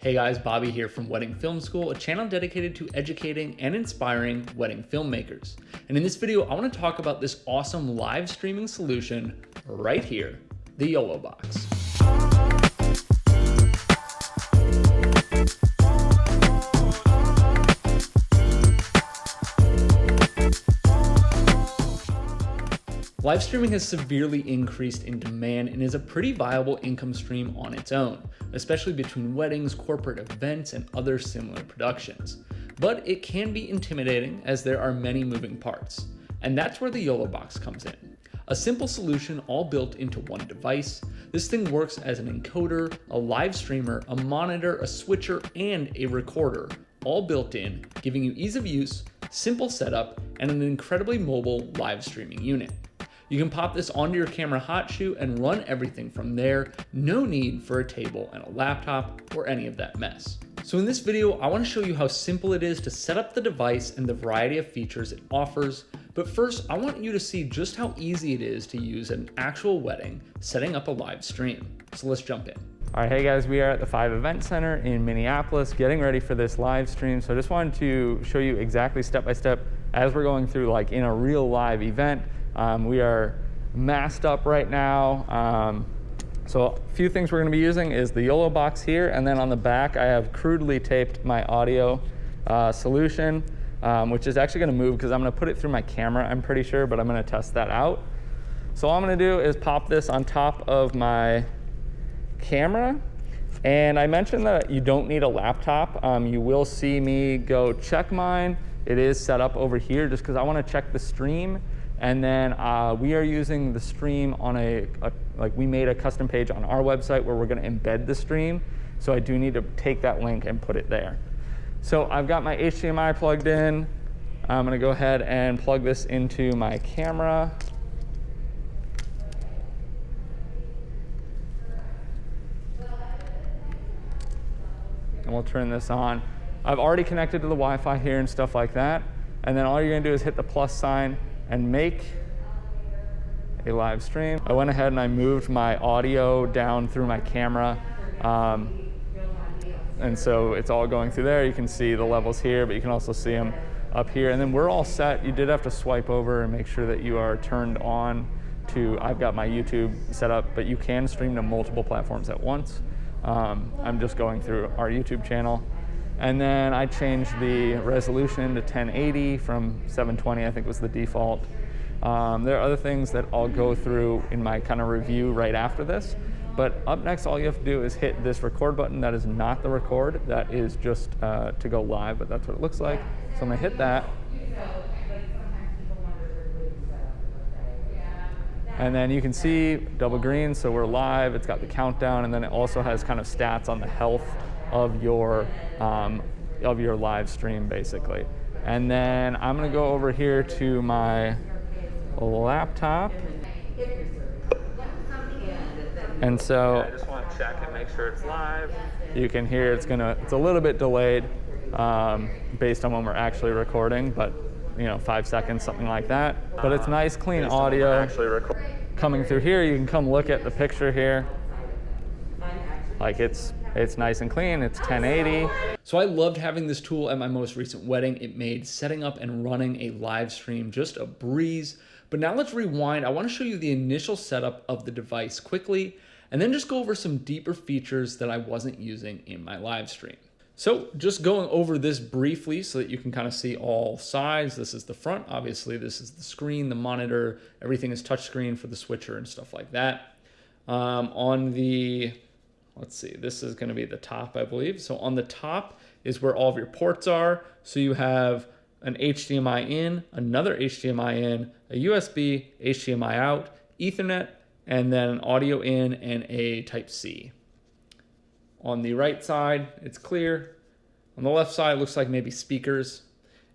Hey guys, Bobby here from Wedding Film School, a channel dedicated to educating and inspiring wedding filmmakers. And in this video, I want to talk about this awesome live streaming solution right here, the Yolobox. Live streaming has severely increased in demand and is a pretty viable income stream on its own, especially between weddings, corporate events, and other similar productions. But it can be intimidating as there are many moving parts. And that's where the Yolobox comes in. A simple solution all built into one device. This thing works as an encoder, a live streamer, a monitor, a switcher, and a recorder, all built in, giving you ease of use, simple setup, and an incredibly mobile live streaming unit. You can pop this onto your camera hot shoe and run everything from there. No need for a table and a laptop or any of that mess. So in this video, I want to show you how simple it is to set up the device and the variety of features it offers. But first, I want you to see just how easy it is to use at an actual wedding, setting up a live stream. So let's jump in. All right, hey guys, we are at the 5 Event Center in Minneapolis getting ready for this live stream. So I just wanted to show you exactly step by step as we're going through like in a real live event. We are masked up right now. So a few things we're gonna be using is the Yolobox here, and then on the back I have crudely taped my audio solution, which is actually gonna move because I'm gonna put it through my camera, I'm pretty sure, but I'm gonna test that out. So all I'm gonna do is pop this on top of my camera. And I mentioned that you don't need a laptop. You will see me go check mine. It is set up over here just because I wanna check the stream. And then we are using the stream on we made a custom page on our website where we're gonna embed the stream. So I do need to take that link and put it there. So I've got my HDMI plugged in. I'm gonna go ahead and plug this into my camera. And we'll turn this on. I've already connected to the Wi-Fi here and stuff like that. And then all you're gonna do is hit the plus sign and make a live stream. I went ahead and I moved my audio down through my camera. And so it's all going through there. You can see the levels here, but you can also see them up here. And then we're all set. You did have to swipe over and make sure that you are turned on to, I've got my YouTube set up, but you can stream to multiple platforms at once. I'm just going through our YouTube channel. And then I changed the resolution to 1080 from 720, I think was the default. There are other things that I'll go through in my kind of review right after this. But up next, all you have to do is hit this record button. That is not the record, that is just to go live, but that's what it looks like. So I'm gonna hit that. And then you can see double green, so we're live. It's got the countdown, and then it also has kind of stats on the health of your live stream, basically. And then I'm gonna go over here to my laptop. And so I just want to check and make sure it's live. You can hear it's a little bit delayed based on when we're actually recording, but 5 seconds, something like that. But it's nice, clean audio coming through here. You can come look at the picture here. Like it's nice and clean, it's 1080. So I loved having this tool at my most recent wedding. It made setting up and running a live stream just a breeze. But now let's rewind. I want to show you the initial setup of the device quickly, and then just go over some deeper features that I wasn't using in my live stream. So just going over this briefly so that you can kind of see all sides. This is the front, obviously. This is the screen, the monitor. Everything is touchscreen for the switcher and stuff like that. On the Let's see, this is going to be the top, I believe. So on the top is where all of your ports are. So you have an HDMI in, another HDMI in, a USB, HDMI out, Ethernet, and then an audio in and a Type-C. On the right side, it's clear. On the left side, it looks like maybe speakers.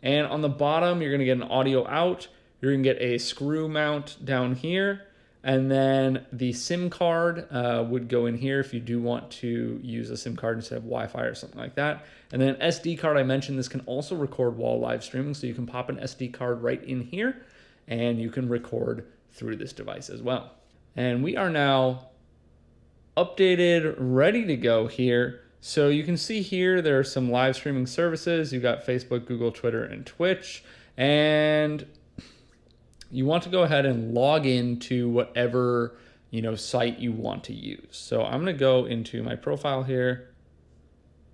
And on the bottom, you're going to get an audio out. You're going to get a screw mount down here. And then the SIM card would go in here if you do want to use a SIM card instead of Wi-Fi or something like that. And then an SD card, I mentioned this can also record while live streaming. So you can pop an SD card right in here and you can record through this device as well. And we are now updated, ready to go here. So you can see here there are some live streaming services. You've got Facebook, Google, Twitter, and Twitch. And you want to go ahead and log into whatever site you want to use. So I'm going to go into my profile here.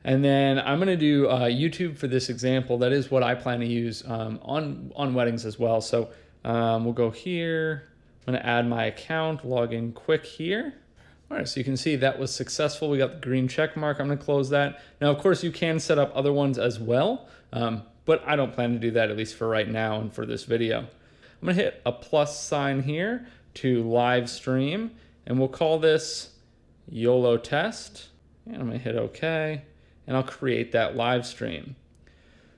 And then I'm going to do YouTube for this example. That is what I plan to use on weddings as well. So we'll go here. I'm going to add my account, log in quick here. All right, so you can see that was successful. We got the green check mark. I'm going to close that. Now, of course, you can set up other ones as well, but I don't plan to do that, at least for right now and for this video. I'm going to hit a plus sign here to live stream, and we'll call this YOLO test. And I'm going to hit OK, and I'll create that live stream.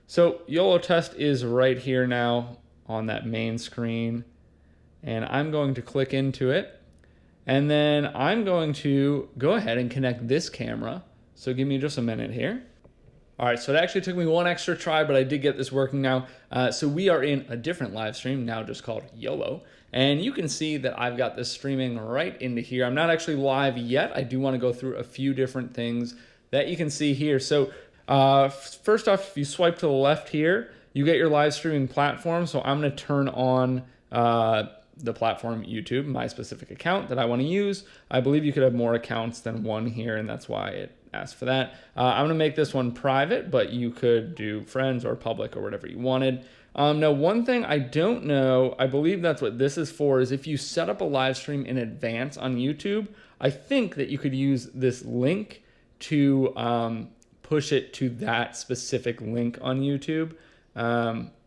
So YOLO test is right here now on that main screen, and I'm going to click into it. And then I'm going to go ahead and connect this camera. So give me just a minute here. All right, so it actually took me one extra try, but I did get this working now. So we are in a different live stream, now just called YOLO. And you can see that I've got this streaming right into here. I'm not actually live yet. I do want to go through a few different things that you can see here. So first off, if you swipe to the left here, you get your live streaming platform. So I'm going to turn on the platform YouTube, my specific account that I want to use. I believe you could have more accounts than one here, and that's why it asked for that. I'm going to make this one private, but you could do friends or public or whatever you wanted. Now, one thing I don't know, I believe that's what this is for, is if you set up a live stream in advance on YouTube, I think that you could use this link to push it to that specific link on YouTube.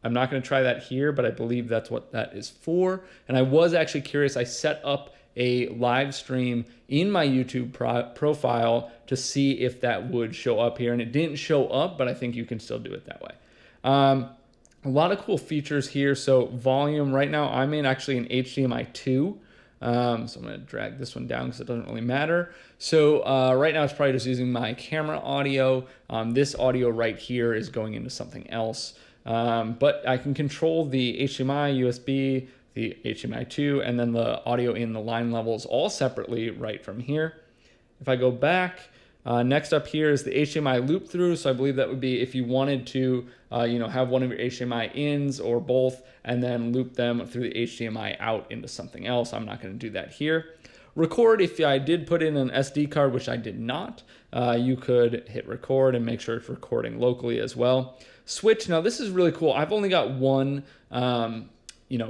I'm not going to try that here, but I believe that's what that is for. And I was actually curious. I set up a live stream in my YouTube profile to see if that would show up here. And it didn't show up, but I think you can still do it that way. A lot of cool features here. So volume, right now I'm in actually an HDMI 2. So I'm going to drag this one down because it doesn't really matter. So right now it's probably just using my camera audio. This audio right here is going into something else. But I can control the HDMI, USB, the HDMI 2, and then the audio in the line levels all separately right from here. If I go back, next up here is the HDMI loop through. So I believe that would be if you wanted to, have one of your HDMI ins or both, and then loop them through the HDMI out into something else. I'm not going to do that here. Record, if I did put in an SD card, which I did not, you could hit record and make sure it's recording locally as well. Switch, now this is really cool. I've only got one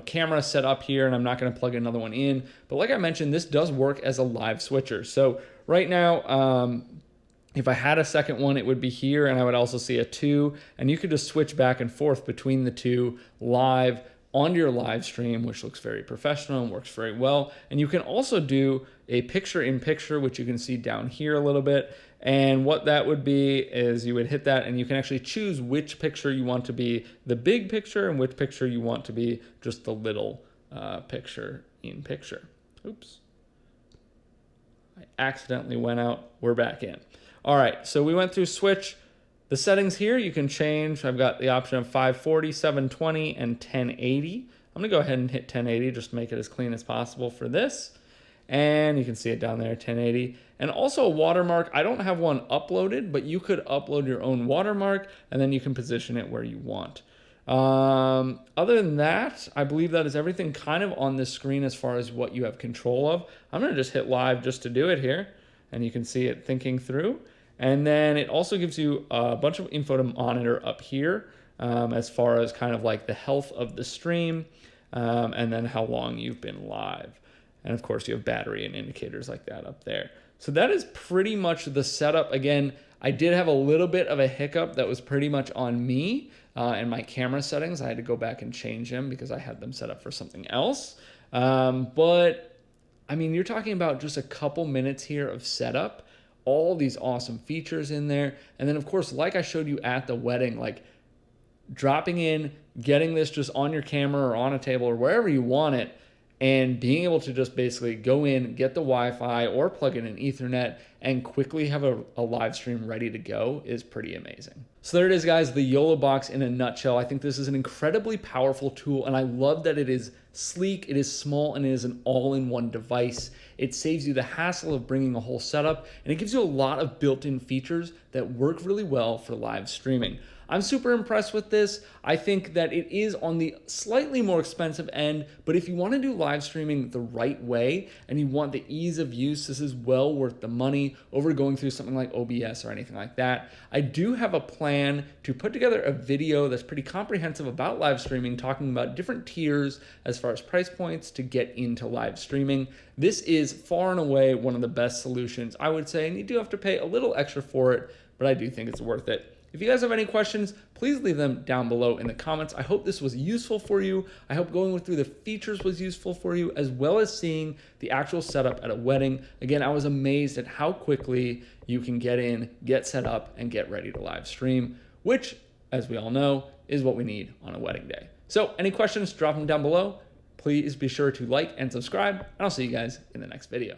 camera set up here, and I'm not going to plug another one in. But like I mentioned, this does work as a live switcher. So right now, if I had a second one, it would be here, and I would also see a 2. And you could just switch back and forth between the two live on your live stream, which looks very professional and works very well. And you can also do a picture-in-picture, which you can see down here a little bit. And what that would be is you would hit that, and you can actually choose which picture you want to be the big picture and which picture you want to be just the little picture-in-picture. Oops. I accidentally went out. We're back in. All right, so we went through switch. The settings here you can change. I've got the option of 540, 720, and 1080. I'm going to go ahead and hit 1080 just to make it as clean as possible for this. And you can see it down there, 1080. And also a watermark. I don't have one uploaded, but you could upload your own watermark, and then you can position it where you want. Other than that, I believe that is everything kind of on this screen as far as what you have control of. I'm going to just hit live just to do it here, and you can see it thinking through. And then it also gives you a bunch of info to monitor up here as far as kind of like the health of the stream and then how long you've been live. And of course you have battery and indicators like that up there. So that is pretty much the setup. Again, I did have a little bit of a hiccup that was pretty much on me and my camera settings. I had to go back and change them because I had them set up for something else. But I mean, you're talking about just a couple minutes here of setup, all these awesome features in there. And then of course, like I showed you at the wedding, like dropping in, getting this just on your camera or on a table or wherever you want it, and being able to just basically go in, get the Wi-Fi or plug in an Ethernet and quickly have a live stream ready to go is pretty amazing. So there it is, guys, the Yolobox in a nutshell. I think this is an incredibly powerful tool, and I love that it is sleek, it is small, and it is an all-in-one device. It saves you the hassle of bringing a whole setup, and it gives you a lot of built-in features that work really well for live streaming. I'm super impressed with this. I think that it is on the slightly more expensive end, but if you want to do live streaming the right way and you want the ease of use, this is well worth the money over going through something like OBS or anything like that. I do have a plan to put together a video that's pretty comprehensive about live streaming, talking about different tiers as far as price points to get into live streaming. This is far and away one of the best solutions, I would say, and you do have to pay a little extra for it, but I do think it's worth it. If you guys have any questions, please leave them down below in the comments. I hope this was useful for you. I hope going through the features was useful for you, as well as seeing the actual setup at a wedding. Again, I was amazed at how quickly you can get in, get set up, and get ready to live stream, which, as we all know, is what we need on a wedding day. So any questions, drop them down below. Please be sure to like and subscribe, and I'll see you guys in the next video.